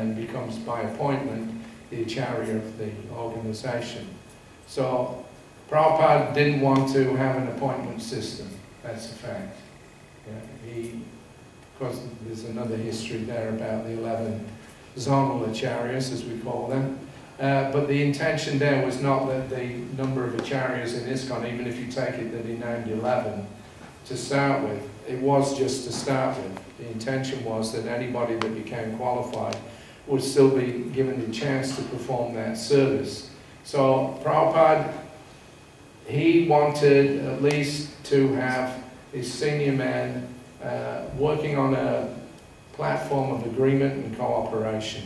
then becomes by appointment the Acharya of the organization. So Prabhupada didn't want to have an appointment system, that's a fact. Yeah, because there's another history there about the 11 zonal acharyas, as we call them. But the intention there was not that the number of acharyas in ISKCON, even if you take it that he named 11 to start with, it was just to start with. The intention was that anybody that became qualified would still be given the chance to perform that service. So Prabhupada, he wanted at least to have his senior men working on a platform of agreement and cooperation,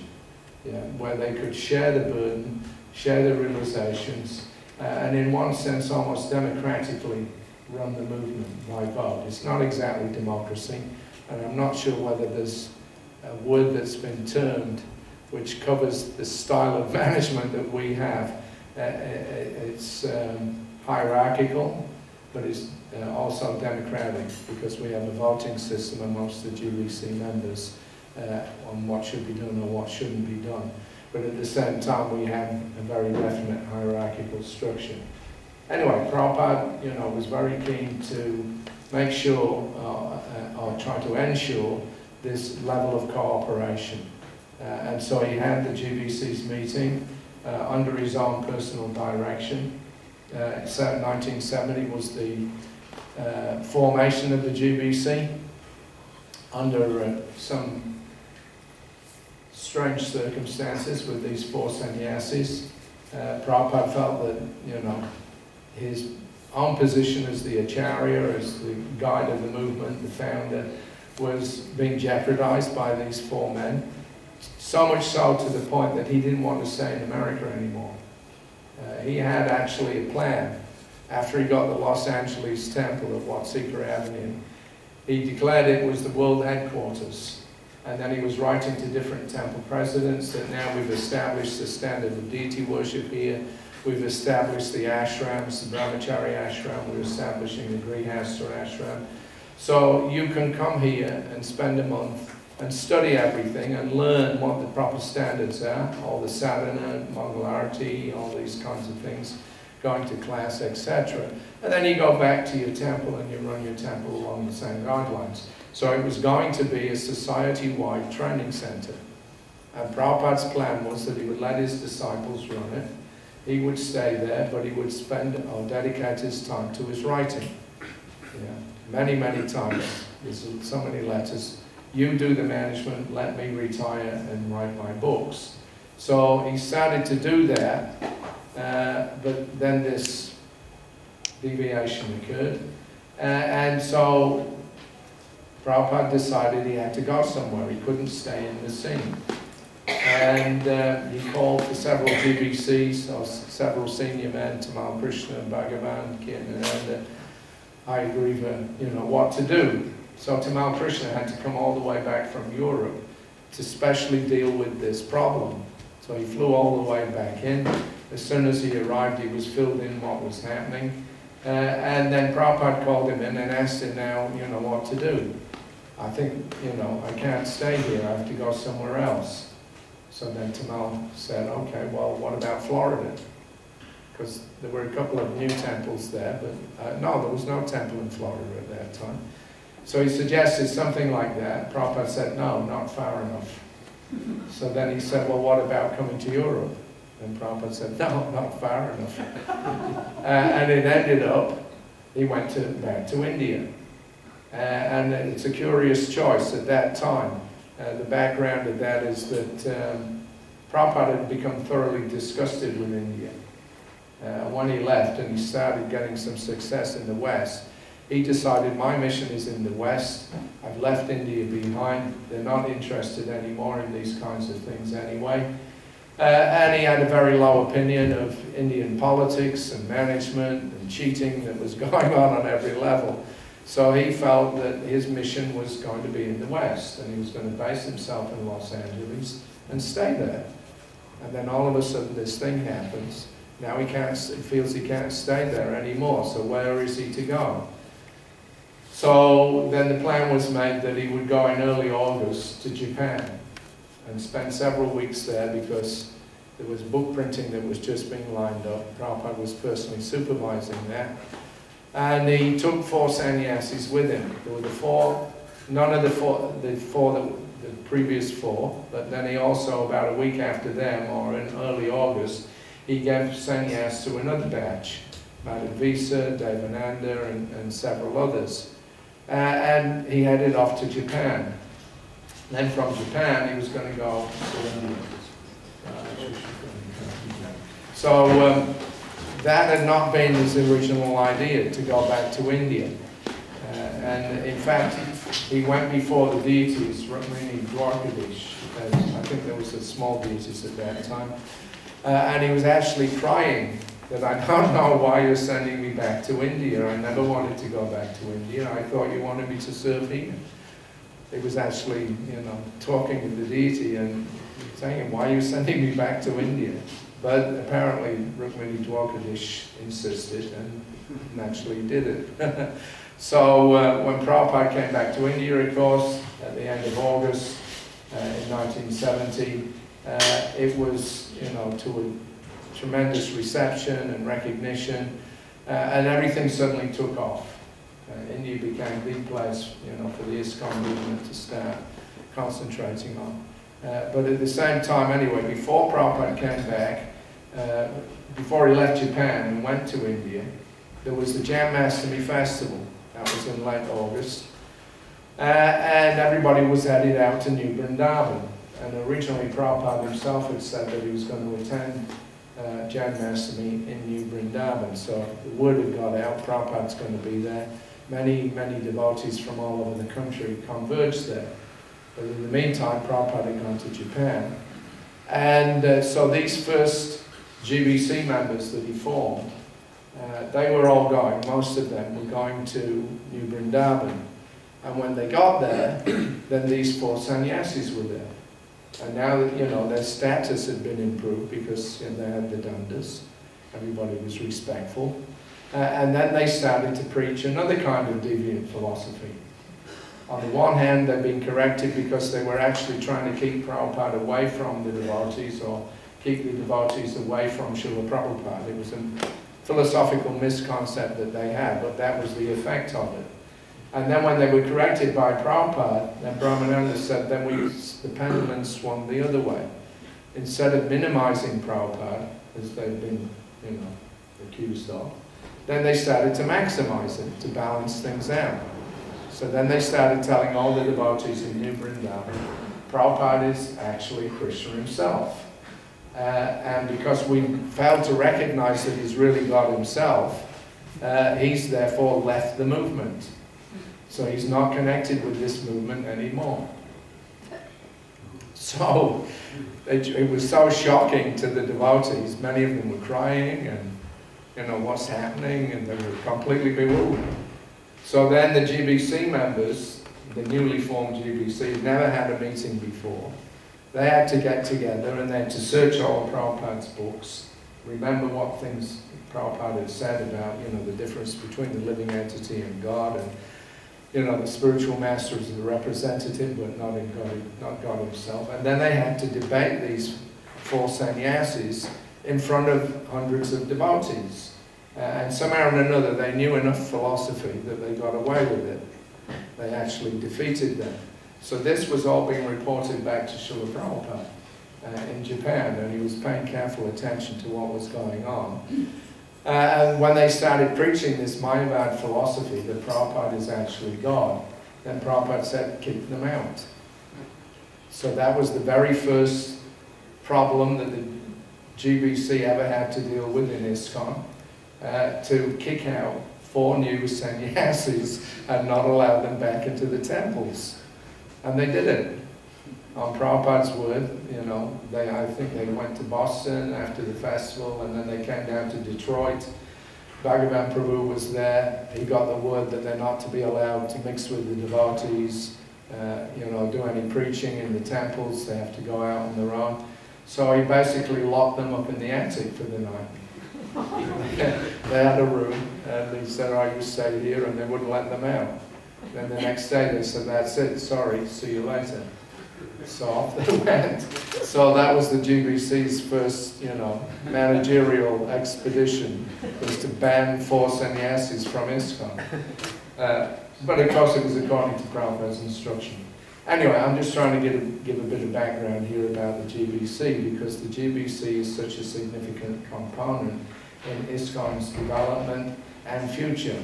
where they could share the burden, share the realizations, and in one sense almost democratically run the movement by vote. It's not exactly democracy, and I'm not sure whether there's a word that's been termed which covers the style of management that we have. It's hierarchical, but it's also democratic, because we have a voting system amongst the GBC members on what should be done or what shouldn't be done. But at the same time, we have a very definite hierarchical structure. Anyway, Prabhupada, was very keen to make sure, or try to ensure, this level of cooperation. And so he had the GBC's meeting under his own personal direction. 1970 was the formation of the GBC under some strange circumstances with these 4 sannyasis. Prabhupada felt that, his own position as the Acharya, as the guide of the movement, the founder, was being jeopardized by these 4 men. So much so to the point that he didn't want to stay in America anymore. He had actually a plan. After he got the Los Angeles temple of Watsika Avenue, he declared it was the world headquarters. And then he was writing to different temple presidents that now we've established the standard of deity worship here. We've established the ashrams, the brahmachari ashram. We're establishing the grihastha ashram. So you can come here and spend a month and study everything and learn what the proper standards are, all the sadhana, mangalarti, all these kinds of things, going to class, etc. And then you go back to your temple and you run your temple along the same guidelines. So it was going to be a society-wide training center. And Prabhupada's plan was that he would let his disciples run it. He would stay there, but he would spend or dedicate his time to his writing. Many, many times. There's so many letters. You do the management, let me retire and write my books. So he started to do that, but then this deviation occurred. And so Prabhupada decided he had to go somewhere. He couldn't stay in the scene. And he called for several GBCs, or several senior men, Tamal Krishna, Bhagavan, Kirtananda, Hayagriva, what to do. So Tamal Krishna had to come all the way back from Europe to specially deal with this problem. So he flew all the way back in. As soon as he arrived, he was filled in what was happening. And then Prabhupada called him in and asked him now, what to do. I think, I can't stay here, I have to go somewhere else. So then Tamal said, okay, well, what about Florida? Because there were a couple of new temples there, but no, there was no temple in Florida at that time. So he suggested something like that. Prabhupada said, no, not far enough. So then he said, well, what about coming to Europe? And Prabhupada said, no, not far enough. And it ended up, he went back to India. And it's a curious choice at that time. The background of that is that Prabhupada had become thoroughly disgusted with India. When he left and he started getting some success in the West, he decided, my mission is in the West. I've left India behind. They're not interested anymore in these kinds of things anyway. And he had a very low opinion of Indian politics and management and cheating that was going on every level. So he felt that his mission was going to be in the West, and he was going to base himself in Los Angeles and stay there. And then all of a sudden this thing happens. Now he feels he can't stay there anymore, so where is he to go? So then the plan was made that he would go in early August to Japan. and spent several weeks there because there was book printing that was just being lined up. Prabhupada was personally supervising that. And he took 4 sannyasis with him. There were the 4, none of the previous 4, but then he also, about a week after them, or in early August, he gave sannyas to another batch, Madhavisa, Devananda, and several others. And he headed off to Japan. Then from Japan, he was going to go to India. So that had not been his original idea, to go back to India. And in fact, he went before the deities, Rukmini, Dwarkadish. I think there was a small deities at that time. And he was actually crying that I don't know why you're sending me back to India. I never wanted to go back to India. I thought you wanted me to serve here. He was actually, you know, talking with the deity and saying, why are you sending me back to India? But apparently Rukmini Dwarkadish insisted and actually did it. So when Prabhupada came back to India, of course, at the end of August in 1970, it was, you know, to a tremendous reception and recognition, and everything suddenly took off. India became the place, you know, for the ISKCON movement to start concentrating on. But at the same time, anyway, before Prabhupada came back, before he left Japan and went to India, there was the Janmashtami festival. That was in late August. And everybody was headed out to New Vrindavan. And originally Prabhupada himself had said that he was going to attend Janmashtami in New Vrindavan. So the word had got out, Prabhupada's going to be there. Many, many devotees from all over the country converged there. But in the meantime, Prabhupada had gone to Japan. And so these first GBC members that he formed, they were all going, most of them were going to New Vrindavan. And when they got there, then these 4 sannyasis were there. And now that, you know, their status had been improved because, you know, they had the dandas, everybody was respectful. And then they started to preach another kind of deviant philosophy. On the one hand, they've been corrected because they were actually trying to keep Prabhupada away from the devotees, or keep the devotees away from Srila Prabhupada. It was a philosophical misconcept that they had, but that was the effect of it. And then when they were corrected by Prabhupada, then Brahmananda said, then the pendulum swung the other way. Instead of minimizing Prabhupada, as they've been, you know, accused of, then they started to maximize it, to balance things out. So then they started telling all the devotees in New Vrindavan, Prabhupada is actually Krishna himself. And because we failed to recognize that he's really God himself, he's therefore left the movement. So he's not connected with this movement anymore. So it was so shocking to the devotees. Many of them were crying and, you know, what's happening, and they were completely bewildered. So then the GBC members, the newly formed GBC, never had a meeting before. They had to get together and they had to search all of Prabhupada's books, remember what things Prabhupada had said about, you know, the difference between the living entity and God, and, you know, the spiritual master is the representative, but not God himself. And then they had to debate these 4 sannyasis in front of hundreds of devotees. And somehow or another, they knew enough philosophy that they got away with it. They actually defeated them. So this was all being reported back to Srila Prabhupada in Japan, and he was paying careful attention to what was going on. And when they started preaching this Mayavad philosophy, that Prabhupada is actually God, then Prabhupada said, kick them out. So that was the very first problem that the GBC ever had to deal with in ISKCON, to kick out 4 new sannyasis and not allow them back into the temples. And they did it. On Prabhupada's word, you know, I think they went to Boston after the festival, and then they came down to Detroit. Bhagavan Prabhu was there. He got the word that they're not to be allowed to mix with the devotees, you know, do any preaching in the temples. They have to go out on their own. So he basically locked them up in the attic for the night. They had a room, and he said, oh, you stay here, and they wouldn't let them out. Then the next day they said, that's it, sorry, see you later. So off they went. So that was the GBC's first, managerial expedition, was to ban 4 sannyasis from ISKCON. But of course it was according to Prabhupada's instruction. Anyway, I'm just trying to give a bit of background here about the GBC, because the GBC is such a significant component in ISKCON's development and future.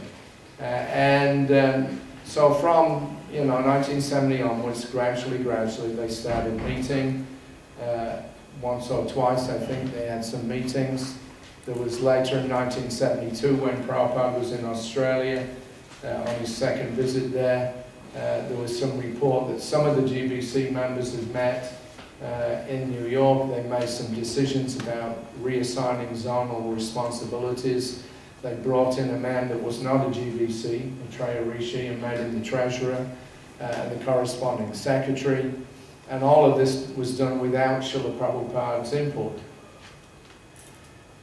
So from 1970 onwards, gradually they started meeting. Once or twice, I think, they had some meetings. There was later in 1972 when Prabhupada was in Australia on his second visit there. There was some report that some of the GBC members had met in New York. They made some decisions about reassigning zonal responsibilities. They brought in a man that was not a GBC, a Treya Rishi, and made him the treasurer and the corresponding secretary. And all of this was done without Srila Prabhupada's input.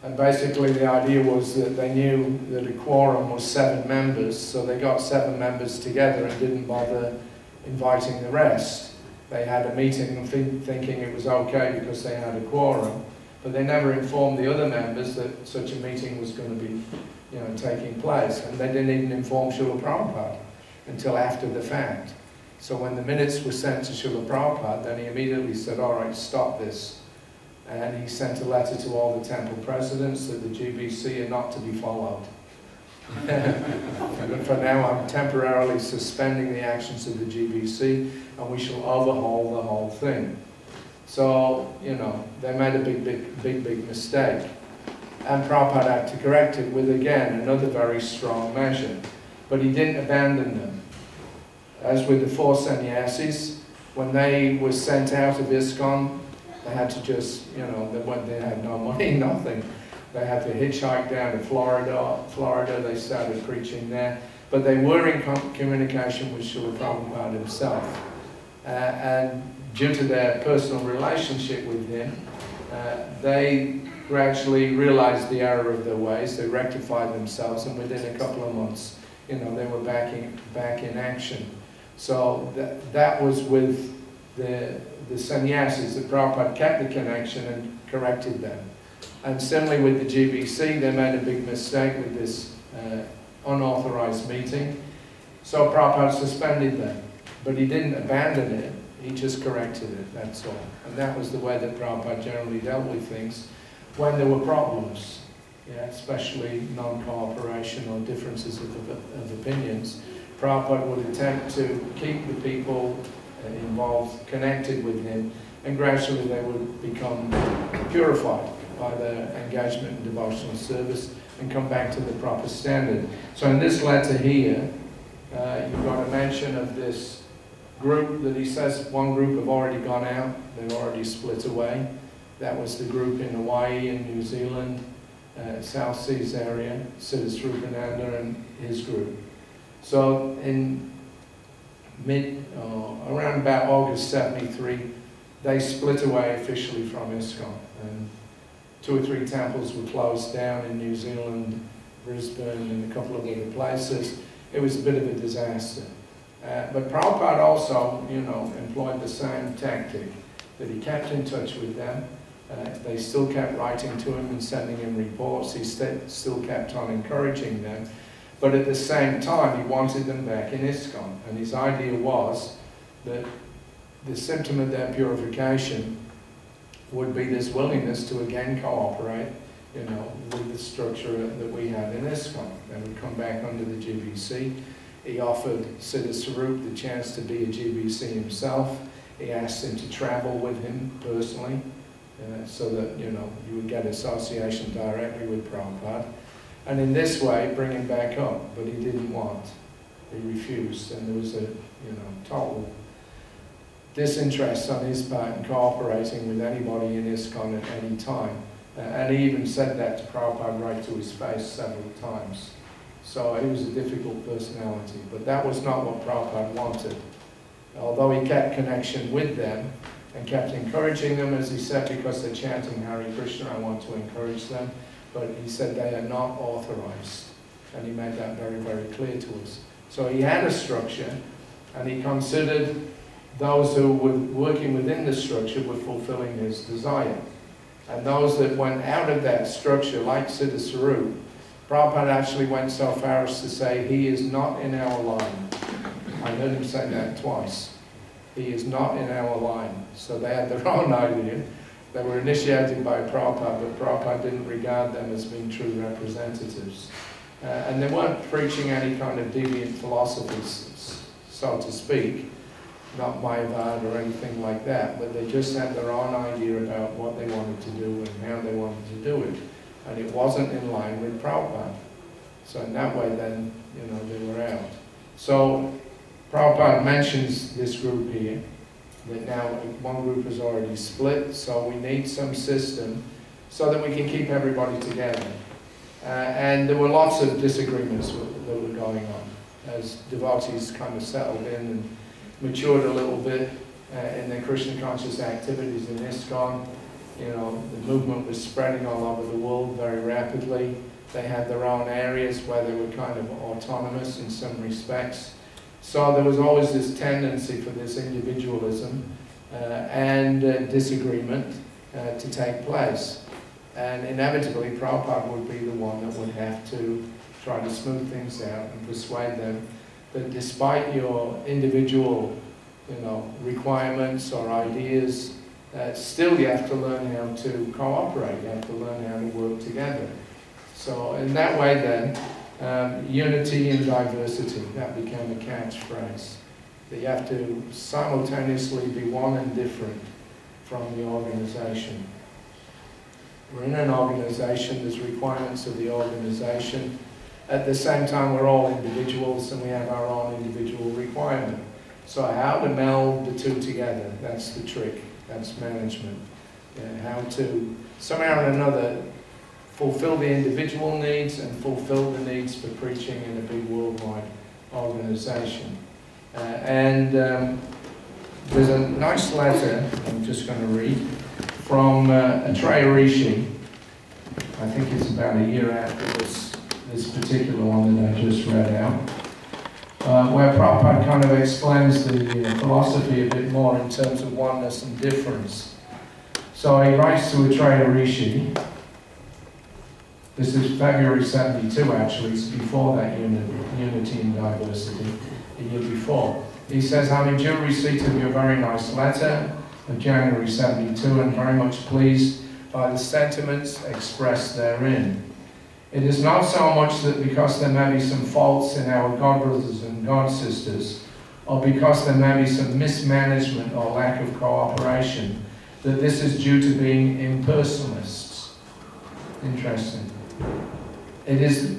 And basically the idea was that they knew that a quorum was 7 members, so they got 7 members together and didn't bother inviting the rest. They had a meeting thinking it was okay because they had a quorum, but they never informed the other members that such a meeting was going to be taking place. And they didn't even inform Srila Prabhupada until after the fact. So when the minutes were sent to Srila Prabhupada, then he immediately said, all right, stop this. And he sent a letter to all the temple presidents that the GBC are not to be followed. But for now, I'm temporarily suspending the actions of the GBC, and we shall overhaul the whole thing. So, they made a big mistake. And Prabhupada had to correct it with, again, another very strong measure. But he didn't abandon them. As with the 4 sannyasis, when they were sent out of ISKCON, they had to just, they had no money, nothing. They had to hitchhike down to Florida. They started preaching there. But they were in communication with Srila Prabhupada himself. And due to their personal relationship with him, they gradually realized the error of their ways. They rectified themselves, and within a couple of months, they were back in action. So that was with the sannyasis, that Prabhupada kept the connection and corrected them. And similarly with the GBC, they made a big mistake with this unauthorized meeting. So Prabhupada suspended them. But he didn't abandon it, he just corrected it, that's all. And that was the way that Prabhupada generally dealt with things when there were problems, especially non-cooperation or differences of opinions. Prabhupada would attempt to keep the people involved, connected with him, and gradually they would become purified by their engagement in devotional service and come back to the proper standard. So in this letter here, you've got a mention of this group that he says one group have already gone out, they've already split away. That was the group in Hawaii and New Zealand, South Seas area, Siddha Srupananda and his group. So in around about August 73, they split away officially from ISKCON. And 2 or 3 temples were closed down in New Zealand, Brisbane, and a couple of other places. It was a bit of a disaster. But Prabhupada also, employed the same tactic, that he kept in touch with them. They still kept writing to him and sending him reports. He still kept on encouraging them. But at the same time, he wanted them back in ISKCON. And his idea was that the symptom of their purification would be this willingness to again cooperate, with the structure that we have in ISKCON. They would come back under the GBC. He offered Siddha Swarup the chance to be a GBC himself. He asked him to travel with him personally, so that, you would get association directly with Prabhupada. And in this way, bring him back up, but he didn't want. He refused, and there was a, total disinterest on his part in cooperating with anybody in ISKCON at any time. And he even said that to Prabhupada right to his face several times. So he was a difficult personality, but that was not what Prabhupada wanted. Although he kept connection with them and kept encouraging them, as he said, because they're chanting Hare Krishna, I want to encourage them. But he said they are not authorized. And he made that very, very clear to us. So he had a structure, and he considered those who were working within the structure were fulfilling his desire. And those that went out of that structure, like Siddha Sauri, Prabhupada actually went so far as to say, he is not in our line. I heard him say that twice. He is not in our line. So they had their own idea. They were initiated by Prabhupada, but Prabhupada didn't regard them as being true representatives. And they weren't preaching any kind of deviant philosophies, so to speak, not Mayavad or anything like that, but they just had their own idea about what they wanted to do and how they wanted to do it. And it wasn't in line with Prabhupada. So in that way then, you know, they were out. So Prabhupada mentions this group here, that now one group is already split, so we need some system so that we can keep everybody together. And there were lots of disagreements that were going on as devotees kind of settled in and matured a little bit in their Krishna conscious activities in ISKCON. You know, the movement was spreading all over the world very rapidly. They had their own areas where they were kind of autonomous in some respects. So there was always this tendency for this individualism and disagreement to take place. And inevitably, Prabhupada would be the one that would have to try to smooth things out and persuade them that despite your individual, you know, requirements or ideas, still you have to learn how to cooperate, you have to learn how to work together. So in that way then, unity and diversity, that became a catchphrase. That you have to simultaneously be one and different from the organization. We're in an organization, there's requirements of the organization. At the same time, we're all individuals and we have our own individual requirement. So how to meld the two together, that's the trick, that's management. How to, somehow or another, fulfill the individual needs and fulfill the needs for preaching in a big worldwide organization. There's a nice letter, I'm just going to read, from Atreya Rishi. I think it's about a year after this particular one that I just read out, where Prabhupada kind of explains the philosophy a bit more in terms of oneness and difference. So he writes to Atreya Rishi. This is February 72 actually, it's before that unity and diversity, the year before. He says, I'm in due receipt of your very nice letter of January 72 and very much pleased by the sentiments expressed therein. It is not so much that because there may be some faults in our God brothers and God sisters, or because there may be some mismanagement or lack of cooperation, that this is due to being impersonalists. Interesting. It is,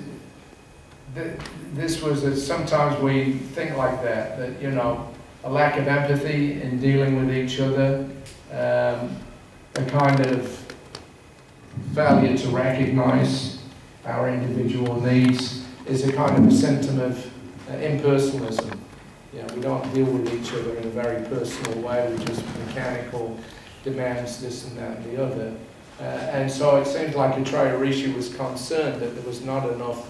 this was that sometimes we think like that, you know, a lack of empathy in dealing with each other, a kind of failure to recognize our individual needs is a kind of a symptom of impersonalism. You know, we don't deal with each other in a very personal way, we just mechanical demands this and that and the other. And so it seems like Atreya Rishi was concerned that there was not enough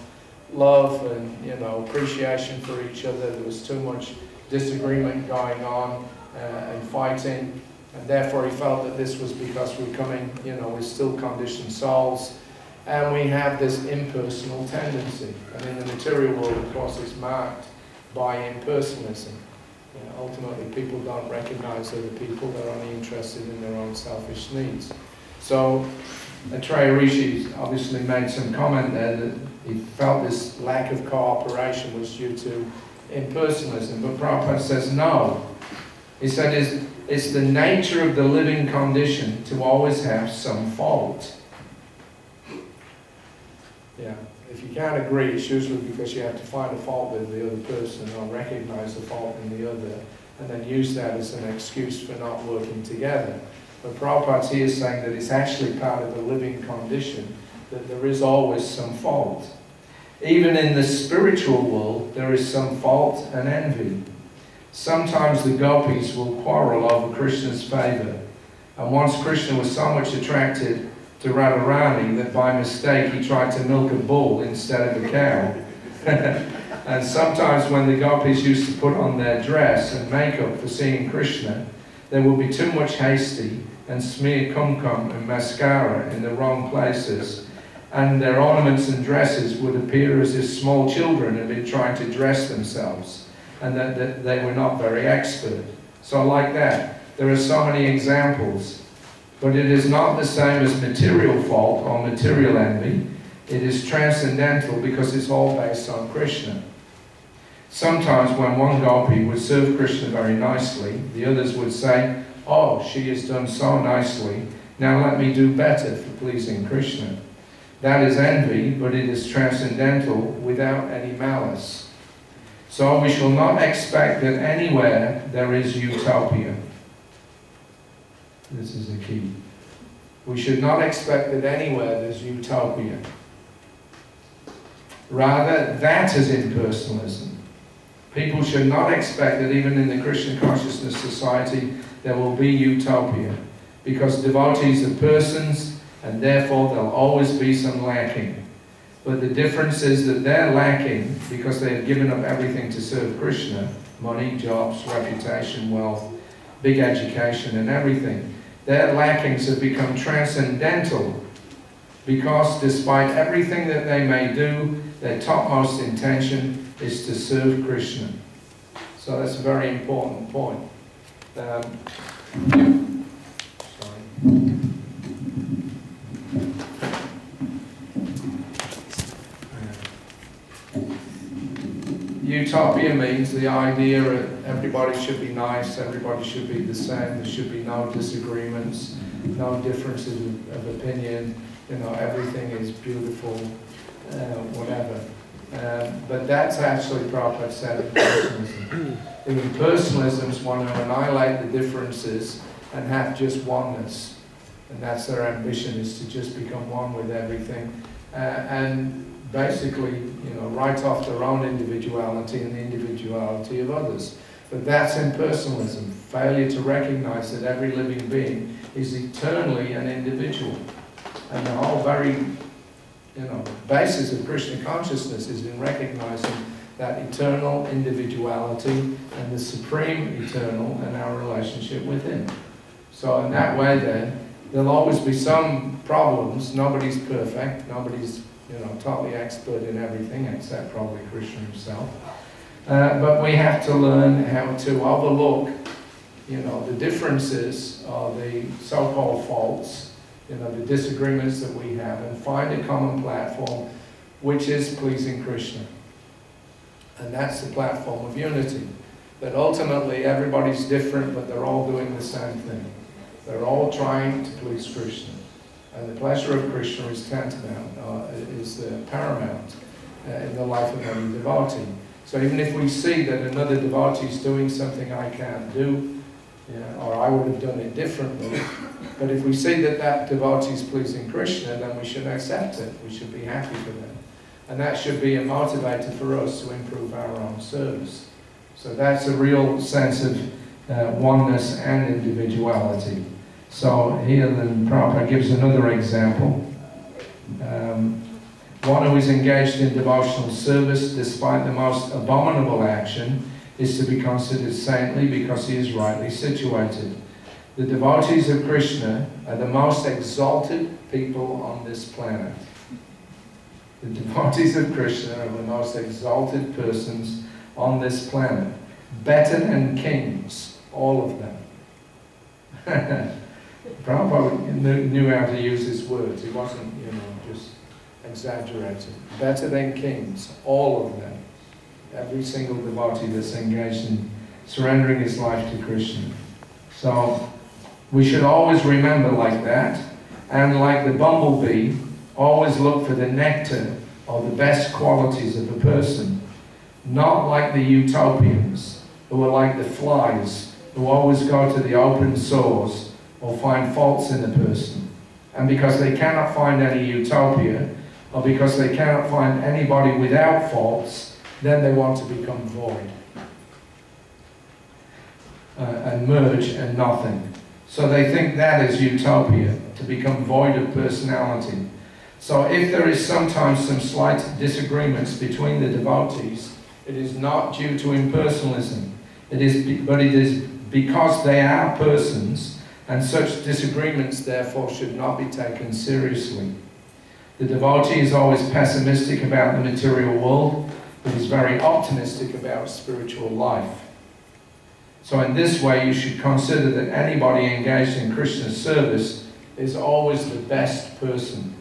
love and, you know, appreciation for each other. There was too much disagreement going on and fighting, and therefore he felt that this was because we're coming, you know, we're still conditioned souls, and we have this impersonal tendency. And in the material world, of course, it's marked by impersonalism. You know, ultimately, people don't recognize other people; they're only interested in their own selfish needs. So, Atreya Rishi obviously made some comment there that he felt this lack of cooperation was due to impersonalism, but Prabhupada says no. He said it's the nature of the living condition to always have some fault. Yeah, if you can't agree, it's usually because you have to find a fault with the other person or recognize the fault in the other and then use that as an excuse for not working together. But Prabhupada's here saying that it's actually part of the living condition, that there is always some fault. Even in the spiritual world, there is some fault and envy. Sometimes the gopis will quarrel over Krishna's favor. And once Krishna was so much attracted to Radharani that by mistake he tried to milk a bull instead of a cow. And sometimes when the gopis used to put on their dress and makeup for seeing Krishna, they would be too much hasty and smear kumkum and mascara in the wrong places, and their ornaments and dresses would appear as if small children had been trying to dress themselves, and that they were not very expert. So like that, there are so many examples. But it is not the same as material fault or material envy. It is transcendental because it's all based on Krishna. Sometimes when one gopi would serve Krishna very nicely, the others would say, "Oh, she has done so nicely, now let me do better for pleasing Krishna." That is envy, but it is transcendental without any malice. So we shall not expect that anywhere there is utopia. This is the key. We should not expect that anywhere there's utopia. Rather, that is impersonalism. People should not expect that even in the Krishna Consciousness Society there will be utopia, because devotees are persons and therefore there'll always be some lacking. But the difference is that they're lacking because they have given up everything to serve Krishna, money, jobs, reputation, wealth, big education and everything. Their lackings have become transcendental because despite everything that they may do, their topmost intention is to serve Krishna. So that's a very important point. Utopia means the idea that everybody should be nice, everybody should be the same, there should be no disagreements, no differences of opinion, you know, everything is beautiful, whatever. But that's actually Prabhupada said impersonalism. Impersonalisms want to annihilate the differences and have just oneness. And that's their ambition, is to just become one with everything. And basically, you know, write off their own individuality and the individuality of others. But that's impersonalism, failure to recognize that every living being is eternally an individual. And the whole very, you know, basis of Krishna consciousness is in recognizing that eternal individuality and the supreme eternal and our relationship with Him. So in that way then, there'll always be some problems. Nobody's perfect, nobody's, you know, totally expert in everything except probably Krishna himself. But we have to learn how to overlook, you know, the differences or the so-called faults, you know, the disagreements that we have, and find a common platform which is pleasing Krishna. And that's the platform of unity. That ultimately everybody's different, but they're all doing the same thing. They're all trying to please Krishna. And the pleasure of Krishna is tantamount, is paramount in the life of any devotee. So even if we see that another devotee is doing something I can't do, or I would have done it differently, but if we see that that devotee is pleasing Krishna, then we should accept it. We should be happy for them. And that should be a motivator for us to improve our own service. So that's a real sense of oneness and individuality. So here then Prabhupada gives another example. One who is engaged in devotional service despite the most abominable action is to be considered saintly because he is rightly situated. The devotees of Krishna are the most exalted people on this planet. The devotees of Krishna are the most exalted persons on this planet. Better than kings, all of them. Prabhupada knew how to use his words. He wasn't, you know, just exaggerating. Better than kings, all of them. Every single devotee that's engaged in surrendering his life to Krishna. So we should always remember like that, and like the bumblebee, always look for the nectar or the best qualities of a person, not like the utopians, who are like the flies, who always go to the open sores or find faults in the person. And because they cannot find any utopia, or because they cannot find anybody without faults, then they want to become void and merge and nothing. So they think that is utopia, to become void of personality. So if there is sometimes some slight disagreements between the devotees, It is not due to impersonalism. But it is because they are persons, and such disagreements therefore should not be taken seriously. The devotee is always pessimistic about the material world, but is very optimistic about spiritual life. So in this way, you should consider that anybody engaged in Krishna's service is always the best person.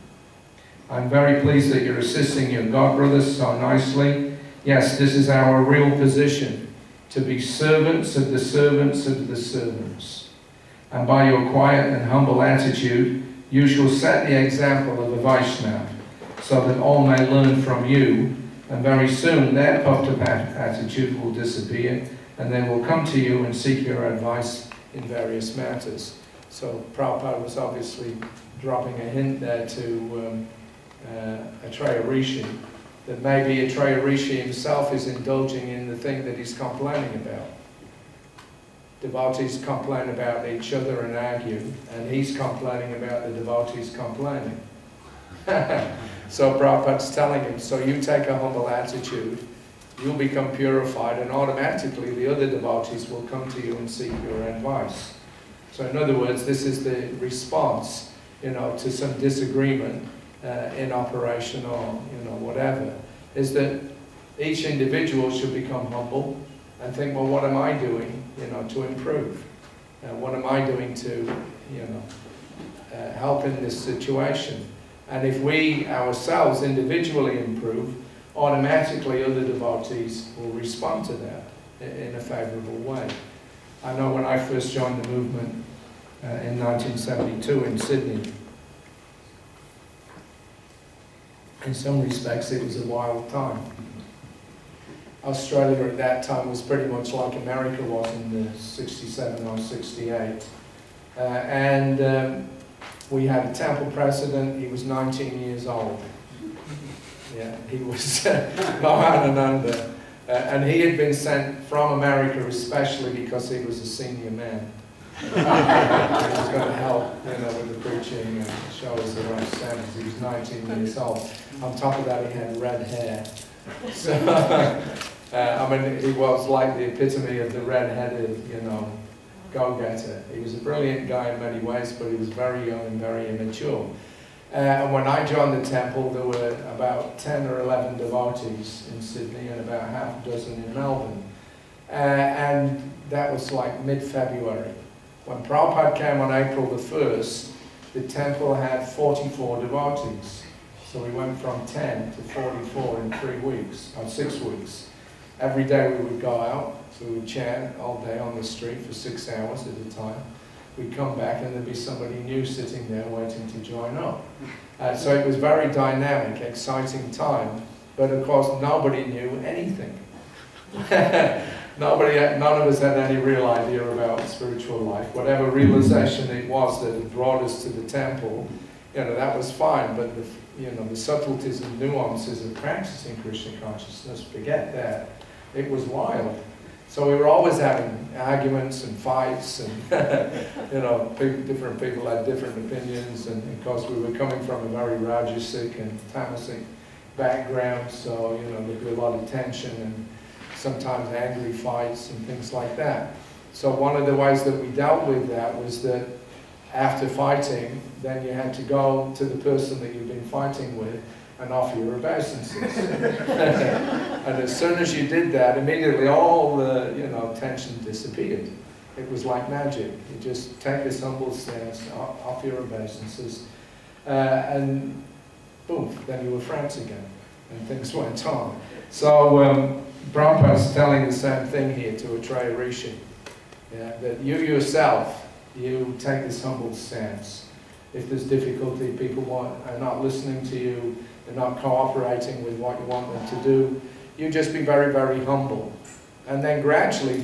I'm very pleased that you're assisting your God brothers so nicely. Yes, this is our real position, to be servants of the servants of the servants. And by your quiet and humble attitude, you shall set the example of a Vaishnava, so that all may learn from you, and very soon their puffed-up attitude will disappear, and they will come to you and seek your advice in various matters. So Prabhupada was obviously dropping a hint there to Atreya Rishi, that maybe Atreya Rishi himself is indulging in the thing that he's complaining about. Devotees complain about each other and argue, and he's complaining about the devotees complaining. So Prabhupada's telling him, so you take a humble attitude, you'll become purified, and automatically the other devotees will come to you and seek your advice. So in other words, this is the response, to some disagreement in operation or, whatever, is that each individual should become humble and think, well, what am I doing, to improve? What am I doing to, help in this situation? And if we ourselves individually improve, automatically other devotees will respond to that in a favorable way. I know when I first joined the movement in 1972 in Sydney, in some respects it was a wild time. Australia at that time was pretty much like America was in the 67 or 68. We had a temple president. He was 19 years old. Yeah, he was Mahananda. And he had been sent from America especially because he was a senior man. He was going to help, with the preaching and show us the right sense. He was 19 years old. On top of that, he had red hair. So, he was like the epitome of the red-headed, go-getter. He was a brilliant guy in many ways, but he was very young and very immature. And when I joined the temple, there were about 10 or 11 devotees in Sydney and about half a dozen in Melbourne. And that was like mid-February. When Prabhupada came on April the 1st, the temple had 44 devotees. So we went from 10 to 44 in 3 weeks, or 6 weeks. Every day we would go out, so we would chant all day on the street for 6 hours at a time. We'd come back and there'd be somebody new sitting there waiting to join up. So it was very dynamic, exciting time, but of course nobody knew anything. None of us had any real idea about spiritual life. Whatever realization it was that had brought us to the temple, that was fine, but the subtleties and nuances of practicing Krishna consciousness, forget that. It was wild. So we were always having arguments and fights, and different people had different opinions, and of course we were coming from a very Rajasic and Tamasic background, so there'd be a lot of tension and sometimes angry fights and things like that. So one of the ways that we dealt with that was that after fighting, then you had to go to the person that you've been fighting with and offer your obeisances. And as soon as you did that, immediately all the tension disappeared. It was like magic. You just take this humble stance, offer your obeisances, and boom, then you were friends again, and things went on. So Prabhupada's telling the same thing here to Atreya Rishi, that you yourself, you take this humble stance. If there's difficulty, people are not listening to you, they're not cooperating with what you want them to do, you just be very, very humble. And then gradually,